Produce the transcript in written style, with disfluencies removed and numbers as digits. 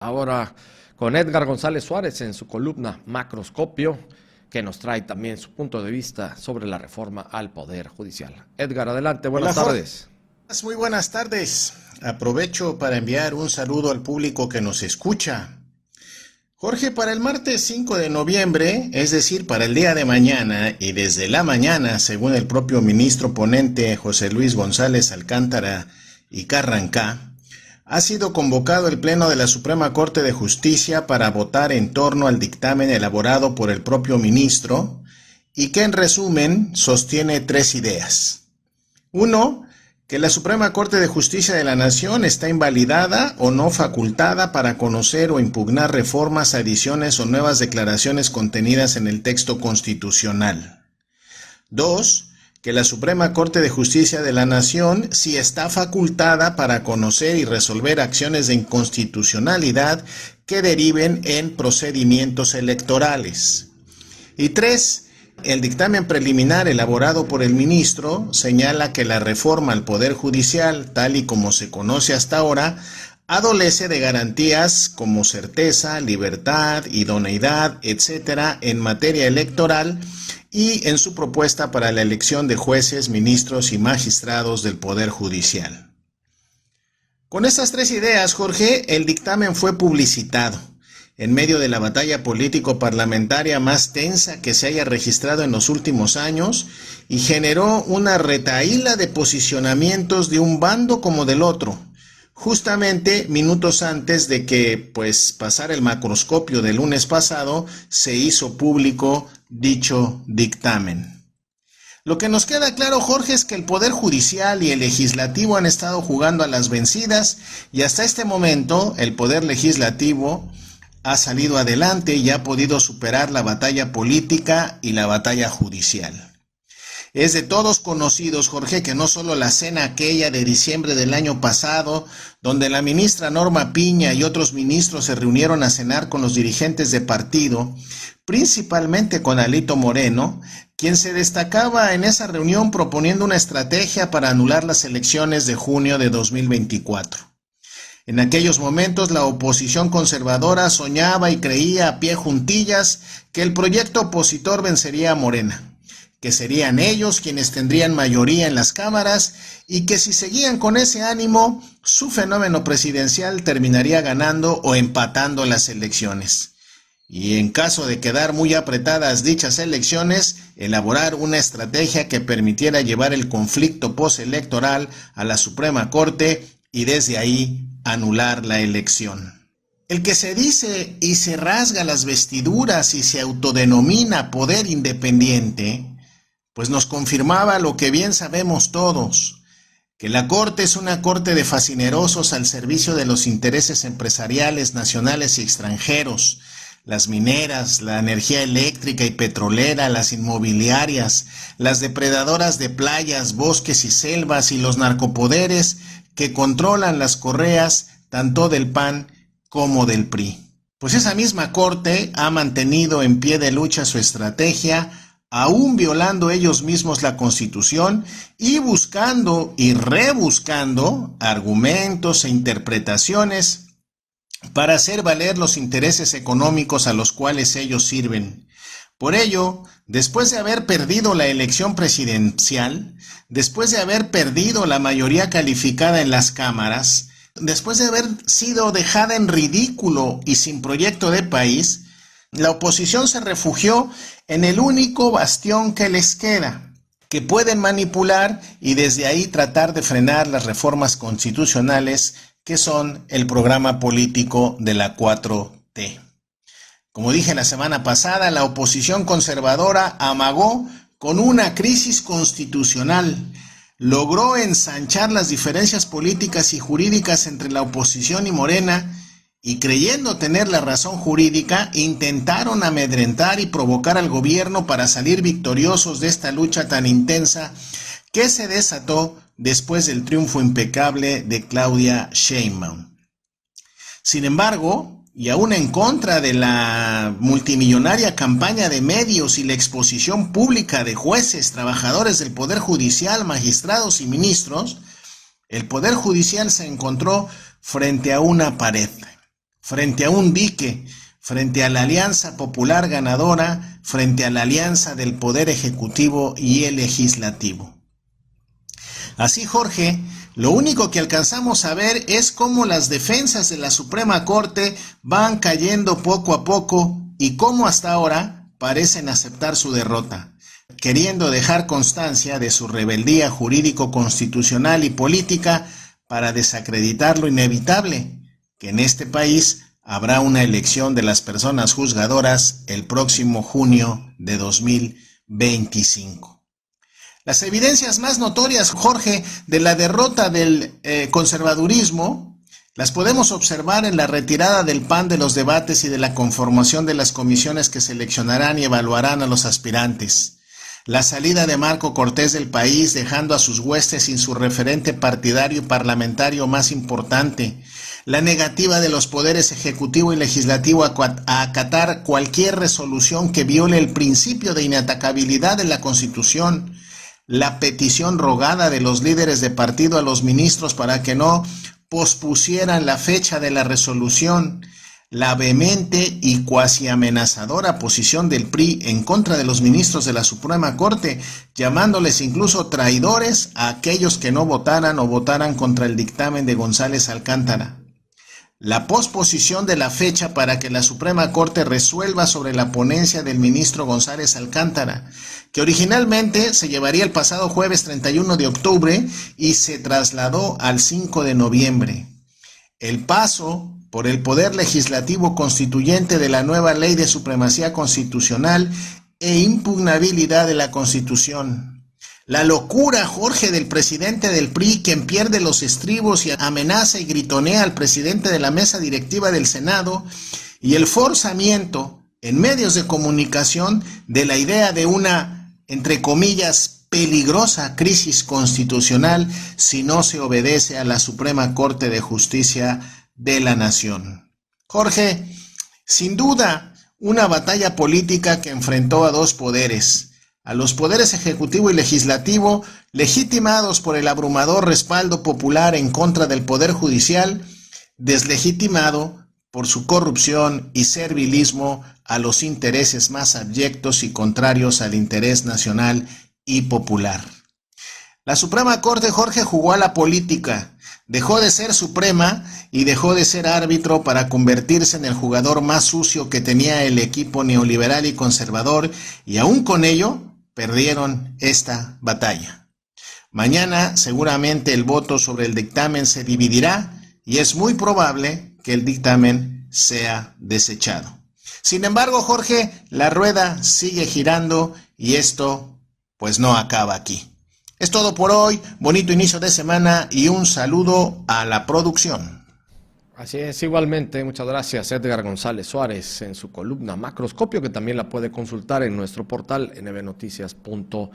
Ahora con Edgar González Suárez en su columna Macroscopio, que nos trae también su punto de vista sobre la reforma al Poder Judicial. Edgar, adelante, buenas Hola Jorge, tardes. muy buenas tardes. Aprovecho para enviar un saludo al público que nos escucha. Jorge, para el martes 5 de noviembre, es decir, para el día de mañana y desde la mañana, según el propio ministro ponente José Luis González Alcántara y Carrancá, ha sido convocado el Pleno de la Suprema Corte de Justicia para votar en torno al dictamen elaborado por el propio ministro y que en resumen sostiene tres ideas. Uno, que la Suprema Corte de Justicia de la Nación está invalidada o no facultada para conocer o impugnar reformas, adiciones o nuevas declaraciones contenidas en el texto constitucional. Dos, que la Suprema Corte de Justicia de la Nación sí está facultada para conocer y resolver acciones de inconstitucionalidad que deriven en procedimientos electorales. Y tres, el dictamen preliminar elaborado por el ministro señala que la reforma al Poder Judicial, tal y como se conoce hasta ahora, adolece de garantías como certeza, libertad, idoneidad, etcétera, en materia electoral y en su propuesta para la elección de jueces, ministros y magistrados del Poder Judicial. Con estas tres ideas, Jorge, el dictamen fue publicitado en medio de la batalla político-parlamentaria más tensa que se haya registrado en los últimos años y generó una retahíla de posicionamientos de un bando como del otro, justamente minutos antes de que pasara el macroscopio del lunes pasado, se hizo público dicho dictamen. Lo que nos queda claro, Jorge, es que el Poder Judicial y el Legislativo han estado jugando a las vencidas y hasta este momento el Poder Legislativo ha salido adelante y ha podido superar la batalla política y la batalla judicial. Es de todos conocidos, Jorge, que no solo la cena aquella de diciembre del año pasado, donde la ministra Norma Piña y otros ministros se reunieron a cenar con los dirigentes de partido, principalmente con Alito Moreno, quien se destacaba en esa reunión proponiendo una estrategia para anular las elecciones de junio de 2024. En aquellos momentos la oposición conservadora soñaba y creía a pie juntillas que el proyecto opositor vencería a Morena, que serían ellos quienes tendrían mayoría en las cámaras y que si seguían con ese ánimo, su fenómeno presidencial terminaría ganando o empatando las elecciones. Y en caso de quedar muy apretadas dichas elecciones, elaborar una estrategia que permitiera llevar el conflicto postelectoral a la Suprema Corte y desde ahí anular la elección. El que se dice y se rasga las vestiduras y se autodenomina poder independiente, pues nos confirmaba lo que bien sabemos todos, que la Corte es una corte de facinerosos al servicio de los intereses empresariales nacionales y extranjeros, las mineras, la energía eléctrica y petrolera, las inmobiliarias, las depredadoras de playas, bosques y selvas y los narcopoderes que controlan las correas tanto del PAN como del PRI. Pues esa misma corte ha mantenido en pie de lucha su estrategia, aún violando ellos mismos la Constitución y buscando y rebuscando argumentos e interpretaciones para hacer valer los intereses económicos a los cuales ellos sirven. Por ello, después de haber perdido la elección presidencial, después de haber perdido la mayoría calificada en las cámaras, después de haber sido dejada en ridículo y sin proyecto de país, la oposición se refugió en el único bastión que les queda, que pueden manipular y desde ahí tratar de frenar las reformas constitucionales que son el programa político de la 4T. Como dije la semana pasada, la oposición conservadora amagó con una crisis constitucional. Logró ensanchar las diferencias políticas y jurídicas entre la oposición y Morena y creyendo tener la razón jurídica, intentaron amedrentar y provocar al gobierno para salir victoriosos de esta lucha tan intensa que se desató después del triunfo impecable de Claudia Sheinbaum. Sin embargo, y aún en contra de la multimillonaria campaña de medios y la exposición pública de jueces, trabajadores del Poder Judicial, magistrados y ministros, el Poder Judicial se encontró frente a una pared. frente a un dique, frente a la alianza popular ganadora, frente a la alianza del Poder Ejecutivo y el Legislativo. Así, Jorge, lo único que alcanzamos a ver es cómo las defensas de la Suprema Corte van cayendo poco a poco y cómo hasta ahora parecen aceptar su derrota, queriendo dejar constancia de su rebeldía jurídico-constitucional y política para desacreditar lo inevitable, que en este país habrá una elección de las personas juzgadoras el próximo junio de 2025. Las evidencias más notorias, Jorge, de la derrota del conservadurismo las podemos observar en la retirada del PAN de los debates y de la conformación de las comisiones que seleccionarán y evaluarán a los aspirantes. La salida de Marco Cortés del país, dejando a sus huestes sin su referente partidario y parlamentario más importante. La negativa de los poderes ejecutivo y legislativo a acatar cualquier resolución que viole el principio de inatacabilidad de la Constitución. La petición rogada de los líderes de partido a los ministros para que no pospusieran la fecha de la resolución, la vehemente y cuasi amenazadora posición del PRI en contra de los ministros de la Suprema Corte, llamándoles incluso traidores a aquellos que no votaran o votaran contra el dictamen de González Alcántara. La posposición de la fecha para que la Suprema Corte resuelva sobre la ponencia del ministro González Alcántara, que originalmente se llevaría el pasado jueves 31 de octubre y se trasladó al 5 de noviembre. El paso por el Poder Legislativo Constituyente de la nueva Ley de Supremacía Constitucional e impugnabilidad de la Constitución. La locura, Jorge, del presidente del PRI, quien pierde los estribos y amenaza y gritonea al presidente de la mesa directiva del Senado, y el forzamiento en medios de comunicación de la idea de una, entre comillas, peligrosa crisis constitucional si no se obedece a la Suprema Corte de Justicia de la Nación. Jorge, sin duda, una batalla política que enfrentó a dos poderes, a los poderes ejecutivo y legislativo, legitimados por el abrumador respaldo popular en contra del Poder Judicial, deslegitimado por su corrupción y servilismo a los intereses más abyectos y contrarios al interés nacional y popular. La Suprema Corte, Jorge, jugó a la política, dejó de ser suprema y dejó de ser árbitro para convertirse en el jugador más sucio que tenía el equipo neoliberal y conservador, y aún con ello perdieron esta batalla. Mañana seguramente el voto sobre el dictamen se dividirá y es muy probable que el dictamen sea desechado. Sin embargo, Jorge, la rueda sigue girando y esto pues no acaba aquí. Es todo por hoy, bonito inicio de semana y un saludo a la producción. Así es, igualmente, muchas gracias Edgar González Suárez en su columna Macroscopio, que también la puede consultar en nuestro portal nbnoticias.mx.